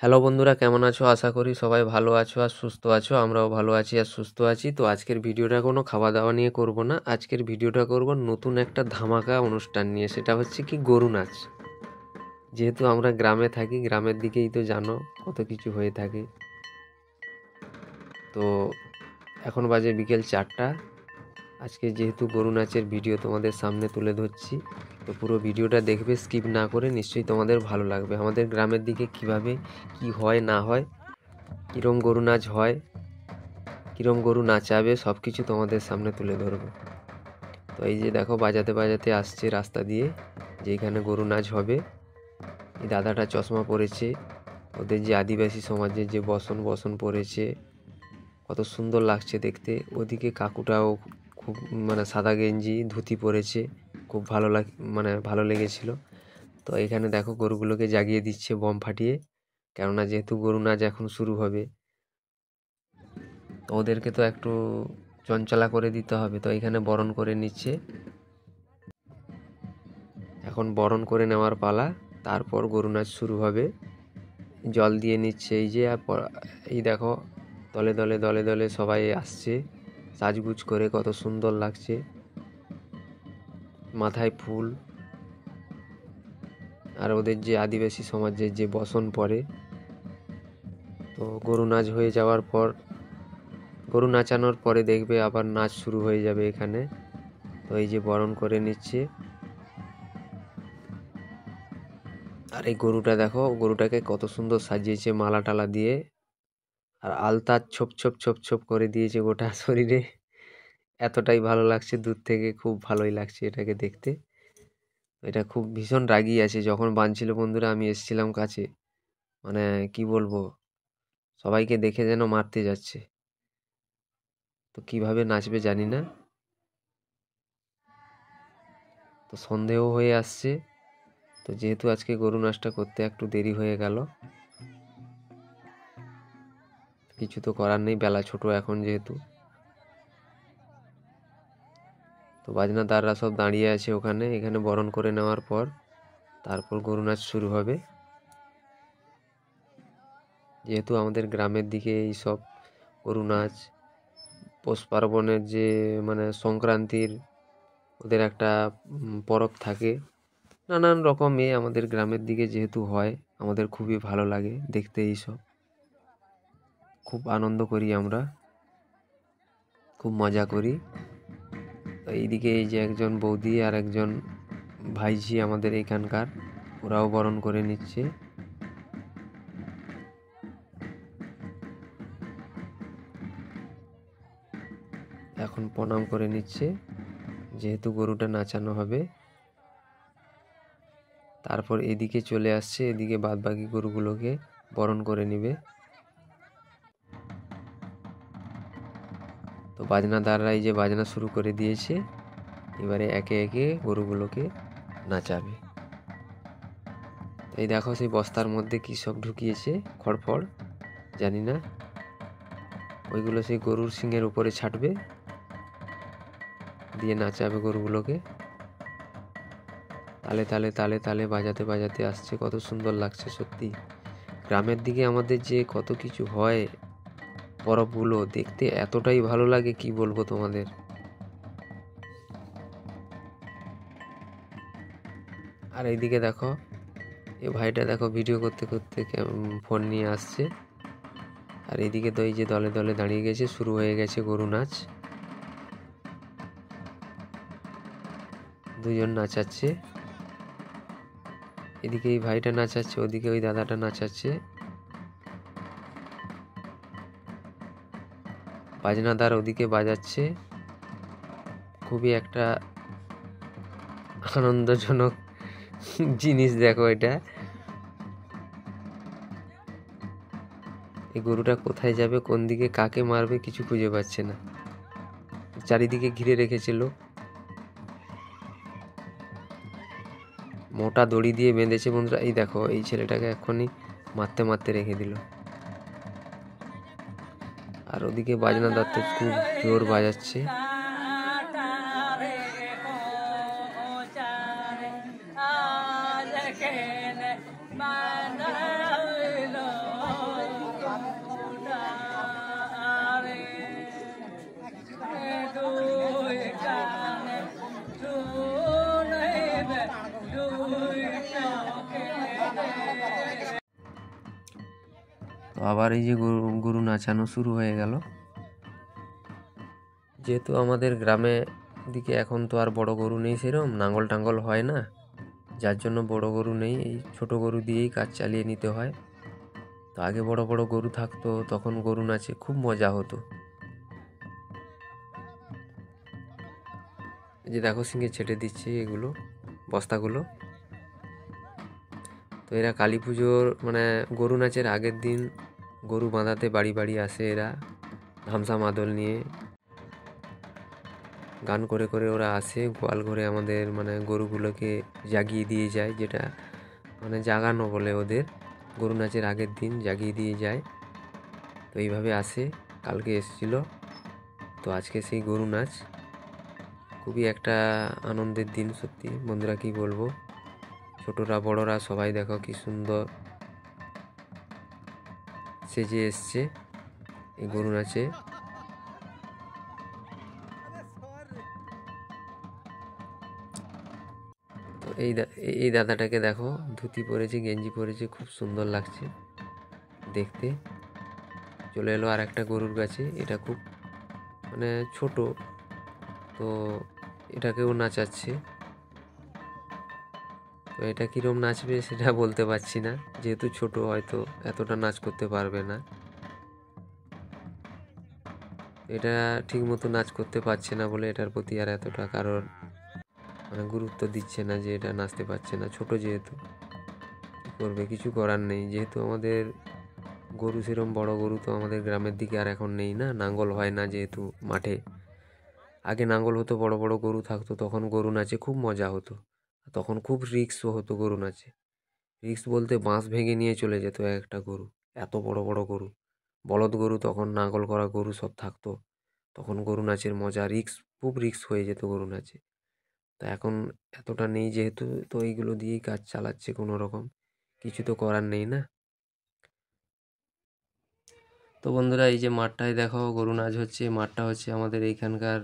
Hello বন্ধুরা, কেমন আছো? আশা করি সবাই ভালো আছো আর সুস্থ আছো। আমরাও ভালো আছি আর সুস্থ আছি। তো আজকের ভিডিওটা কোনো খাওয়া দাওয়া নিয়ে করব না। আজকের ভিডিওটা করব নতুন একটা ধামাকা অনুষ্ঠান নিয়ে। সেটা হচ্ছে কি, গরু নাচ। যেহেতু আমরা গ্রামে থাকি, গ্রামের দিকেই তো জানো কত কিছু হয়ে থাকে। তো এখন বাজে বিকেল 4টা। আজকে যেহেতু গরু নাচের ভিডিও তোমাদের সামনে তুলে ধরছি, তো পুরো ভিডিওটা দেখবে, স্কিপ না করে। নিশ্চয়ই তোমাদের ভালো লাগবে। আমাদের গ্রামের দিকে কিভাবে কি হয় না হয়, কিরম গরু নাচ হয়, কিরম গরু নাচাবে, সব কিছু তোমাদের সামনে তুলে ধরবো। তো এই যে দেখো, বাজাতে বাজাতে আসছে রাস্তা দিয়ে, যেখানে গরু নাচ হবে। এই দাদাটা চশমা পরেছে। ওদের যে আদিবাসী সমাজের যে বসন পরেছে, কত সুন্দর লাগছে দেখতে। ওদিকে কাকুটাও খুব সাদা গেঞ্জি ধুতি পরেছে, খুব ভালো লেগেছিল। তো এখানে দেখো, গরুগুলোকে জাগিয়ে দিচ্ছে বম ফাটিয়ে, কেননা যেহেতু গরু নাচ এখন শুরু হবে, তো ওদেরকে তো একটু চঞ্চলা করে দিতে হবে। তো এখানে বরণ করে নিচ্ছে। এখন বরণ করে নেওয়ার পালা, তারপর গরু নাচ শুরু হবে। জল দিয়ে নিচ্ছে এই যে। এই দেখো, দলে দলে দলে দলে সবাই আসছে সাজগুজ করে, কত সুন্দর লাগছে। মাথায় ফুল, আর ওদের যে আদিবাসী সমাজের যে বসন পরে। তো গরু নাচ হয়ে যাওয়ার পর, গরু নাচানোর পরে দেখবে আবার নাচ শুরু হয়ে যাবে এখানে। তো এই যে বরণ করে নিচ্ছে। আর এই গরুটা দেখো, গরুটাকে কত সুন্দর সাজিয়েছে মালা টালা দিয়ে, আর আলতা ছোপ ছোপ ছোপ ছোপ করে দিয়েছে গোটা শরীরে। এতটাই ভালো লাগছে, দূর থেকে খুব ভালোই লাগছে এটাকে দেখতে। এটা খুব ভীষণ রাগী আছে। যখন বাঁধছিল বন্ধুরা, আমি এসেছিলাম কাছে, মানে কি বলবো, সবাইকে দেখে যেন মারতে যাচ্ছে। তো কিভাবে নাচবে জানি না। তো সন্ধেও হয়ে আসছে। তো যেহেতু আজকে গরু নাচটা করতে একটু দেরি হয়ে গেল, কিছু তো করার নেই, বেলা ছোট এখন যেহেতু। তো বাজনাদাররা সব দাঁড়িয়ে আছে ওখানে। এখানে বরণ করে নেওয়ার পর তারপর গরু নাচ শুরু হবে। যেহেতু আমাদের গ্রামের দিকে এই সব গরু নাচ, পৌষ পার্বণের যে সংক্রান্তির ওদের একটা পরব থাকে, নানান রকমে আমাদের গ্রামের দিকে যেহেতু হয়, আমাদের খুবই ভালো লাগে দেখতে। এইসব খুব আনন্দ করি আমরা, খুব মজা করি। তো এইদিকে এই যে একজন বৌদি আর একজন ভাইঝি আমাদের এখানকার, ওরাও বরণ করে নিচ্ছে। এখন প্রণাম করে নিচ্ছে, যেহেতু গরুটা নাচানো হবে। তারপর এদিকে চলে আসছে, এদিকে বাদবাকি গরুগুলোকে বরণ করে নিবে। তো বাজনাদাররা এই যে বাজনা শুরু করে দিয়েছে, এবারে একে একে গরুগুলোকে নাচাবে। এই দেখো, সেই বস্তার মধ্যে কি সব ঢুকিয়েছে, খড়ফড় জানি না। ওইগুলো সেই গরুর শিংয়ের উপরে ছাটবে, দিয়ে নাচাবে গরুগুলোকে। তালে তালে তালে তালে বাজাতে বাজাতে আসছে, কত সুন্দর লাগছে সত্যি। গ্রামের দিকে আমাদের যে কত কিছু হয়, পরবগুলো দেখতে এতটাই ভালো লাগে, কি বলবো তোমাদের। আর এইদিকে দেখো, এ ভাইটা দেখো ভিডিও করতে করতে ফোন নিয়ে আসছে। আর এইদিকে তো এই যে দলে দলে দাঁড়িয়ে গেছে, শুরু হয়ে গেছে গরু নাচ। দুজন নাচাচ্ছে, এদিকে এই ভাইটা নাচাচ্ছে, ওদিকে ওই দাদাটা নাচাচ্ছে। বাজনাদার ওদিকে বাজাচ্ছে। খুবই একটা আনন্দজনক জিনিস দেখো এটা। এই গরুটা কোথায় যাবে, কোন দিকে কাকে মারবে, কিছু খুঁজে পাচ্ছে না। চারিদিকে ঘিরে রেখেছিল, মোটা দড়ি দিয়ে বেঁধেছে বন্ধুরা। এই দেখো, এই ছেলেটাকে এখনই মারতে মারতে রেখে দিল। আর ওদিকে বাজনাদার তো খুব জোর বাজাচ্ছে। আবার এই যে গরু নাচানো শুরু হয়ে গেল। যেহেতু আমাদের গ্রামে দিকে এখন তো আর বড় গরু নেই, সেরকম নাঙ্গল টাঙ্গল হয় না, যার জন্য বড় গরু নেই, এই ছোট গরু দিয়েই কাজ চালিয়ে নিতে হয়। তো আগে বড় বড় গরু থাকতো, তখন গরু নাচে খুব মজা হতো। এই যে দেখো সিংহে ছেটে দিচ্ছে এগুলো বস্তাগুলো। তো এরা কালী পুজোর মানে গরু নাচের আগের দিন গরু বাঁধাতে বাড়ি বাড়ি আসে এরা, ধামসা মাদল নিয়ে গান করে করে ওরা আসে গোয়াল ঘরে আমাদের মানে গরুগুলোকে জাগিয়ে দিয়ে যায়, যেটা মানে জাগানো বলে ওদের, গরু নাচের আগের দিন জাগিয়ে দিয়ে যায়। তো এইভাবে আসে, কালকে এসেছিল। তো আজকে সেই গরু নাচ খুবই একটা আনন্দের দিন, সত্যি বন্ধুরা কি বলবো। ছোটরা বড়রা সবাই দেখো কি সুন্দর সেজে এসছে এই গরু নাচে। তো এই দাদাটাকে দেখো, ধুতি পরেছে, গেঞ্জি পরেছে, খুব সুন্দর লাগছে দেখতে। চলে এলো আর একটা গরুর কাছে, এটা খুব মানে ছোট, তো এটাকেও নাচাচ্ছে। তো এটা কীরকম নাচবে সেটা বলতে পারছি না, যেহেতু ছোট হয়তো এতটা নাচ করতে পারবে না। এটা ঠিক মতো নাচ করতে পারছে না বলে এটার প্রতি আর এতটা কারোর মানে গুরুত্ব দিচ্ছে না, যে এটা নাচতে পারছে না, ছোট যেহেতু। কী করবে, কিছু করার নেই, যেহেতু আমাদের গরু সেরকম বড় গরু তো আমাদের গ্রামের দিকে আর এখন নেই না, নাঙ্গল হয় না যেহেতু মাঠে। আগে নাঙ্গল হতো, বড় বড় গরু থাকতো, তখন গরু নাচে খুব মজা হতো, তখন খুব রিস্কও হতো গরু নাচে। রিস্ক বলতে বাঁশ ভেঙে নিয়ে চলে যেত একটা গরু, এত বড় বড় গরু, বলদ গরু, তখন নাঙ্গল করা গরু সব থাকতো। তখন গরু নাচের মজা, রিস্ক, খুব রিস্ক হয়ে যেত গরু নাচে। তা এখন এতটা নেই যেহেতু, তো এইগুলো দিয়েই কাজ চালাচ্ছে কোনো রকম, কিছু তো করার নেই না। তো বন্ধুরা এই যে মাঠটায় দেখো গরু নাচ হচ্ছে, মাঠটা হচ্ছে আমাদের এইখানকার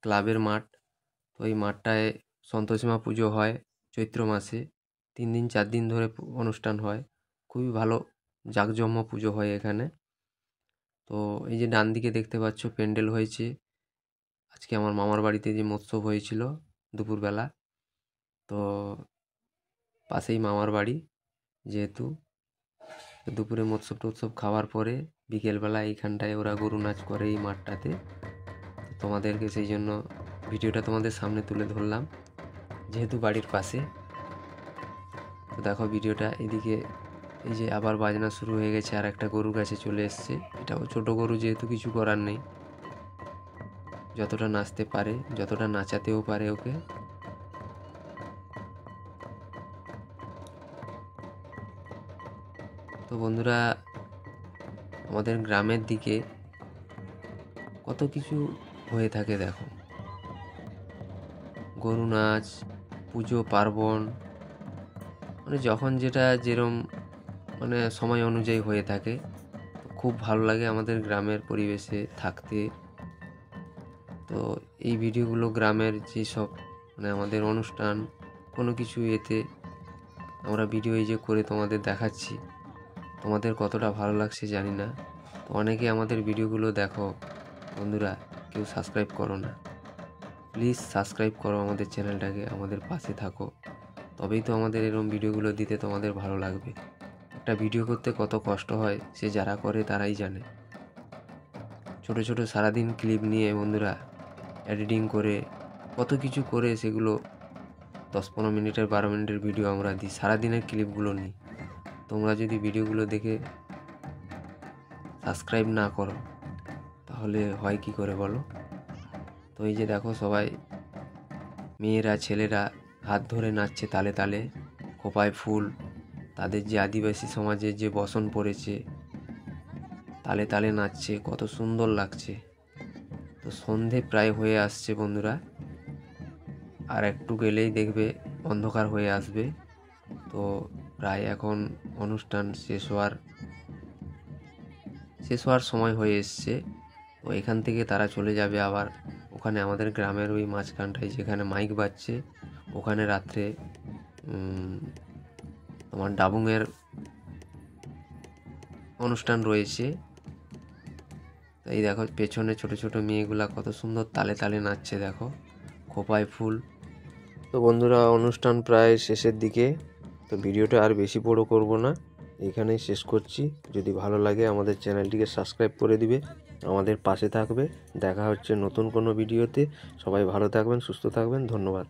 ক্লাবের মাঠ। তো এই মাঠটায় সন্তোষী মা পুজো হয় চৈত্র মাসে, 3 দিন 4 দিন ধরে অনুষ্ঠান হয়, খুবই ভালো জাঁকজমক পুজো হয় এখানে। তো এই যে ডান দিকে দেখতে পাচ্ছ প্যান্ডেল হয়েছে, আজকে আমার মামার বাড়িতে যে মৎসব হয়েছিল দুপুরবেলা, তো পাশেই মামার বাড়ি যেহেতু, দুপুরে মৎসব টৎসব খাওয়ার পরে বিকেলবেলা এইখানটায় ওরা গরু নাচ করে এই মাঠটাতে। তোমাদেরকে সেই জন্য ভিডিওটা তোমাদের সামনে তুলে ধরলাম, যেহেতু বাড়ির পাশে। তো দেখো ভিডিওটা এদিকে, এই যে আবার বাজনা শুরু হয়ে গেছে, আর একটা গরুর কাছে চলে এসছে, এটাও ছোট গরু যেহেতু কিছু করার নেই, যতটা নাচতে পারে, যতটা নাচাতেও পারে ওকে। তো বন্ধুরা আমাদের গ্রামের দিকে কত কিছু হয়ে থাকে দেখো, গরু নাচ, পুজো পার্বণ, মানে যখন যেটা যেরম মানে সময় অনুযায়ী হয়ে থাকে। খুব ভালো লাগে আমাদের গ্রামের পরিবেশে থাকতে। তো এই ভিডিওগুলো গ্রামের যেসব মানে আমাদের অনুষ্ঠান কোনো কিছু এতে আমরা ভিডিও এই যে করে তোমাদের দেখাচ্ছি, তোমাদের কতটা ভালো লাগছে জানি না। তো অনেকে আমাদের ভিডিওগুলো দেখো বন্ধুরা, কেউ সাবস্ক্রাইব করো না, প্লিজ সাবস্ক্রাইব করো আমাদের চ্যানেলটাকে, আমাদের পাশে থাকো, তবেই তো আমাদের এরকম ভিডিওগুলো দিতে তোমাদের ভালো লাগবে। একটা ভিডিও করতে কত কষ্ট হয় সে যারা করে তারাই জানে। ছোট ছোট সারাদিন ক্লিপ নিয়ে বন্ধুরা এডিটিং করে কত কিছু করে সেগুলো 10-15 মিনিটের 12 মিনিটের ভিডিও আমরা দিই, সারাদিনের ক্লিপগুলো নিই। তোমরা যদি ভিডিওগুলো দেখে সাবস্ক্রাইব না করো তাহলে হয় কি করে বলো। তো এই যে দেখো সবাই মেয়েরা ছেলেরা হাত ধরে নাচছে তালে তালে, খোপায় ফুল, তাদের যে আদিবাসী সমাজের যে বসন পড়েছে, তালে তালে নাচছে, কত সুন্দর লাগছে। তো সন্ধে প্রায় হয়ে আসছে বন্ধুরা, আর একটু গেলেই দেখবে অন্ধকার হয়ে আসবে। তো প্রায় এখন অনুষ্ঠান শেষ হওয়ার সময় হয়ে এসছে। তো এখান থেকে তারা চলে যাবে আবার ওখানে আমাদের গ্রামের ওই মাঝখানটায় যেখানে মাইক বাজছে, ওখানে রাত্রে তোমার অনুষ্ঠান রয়েছে। এই দেখো পেছনে ছোট ছোট মেয়েগুলা কত সুন্দর তালে তালে নাচছে, দেখো খোপায় ফুল। তো বন্ধুরা, অনুষ্ঠান প্রায় শেষের দিকে, তো ভিডিওটা আর বেশি বড় করব না, এইখানেই শেষ করছি। যদি ভালো লাগে আমাদের চ্যানেলটিকে সাবস্ক্রাইব করে দিবে, আমাদের পাশে থাকবে। দেখা হচ্ছে নতুন কোনো ভিডিওতে। সবাই ভালো থাকবেন, সুস্থ থাকবেন, ধন্যবাদ।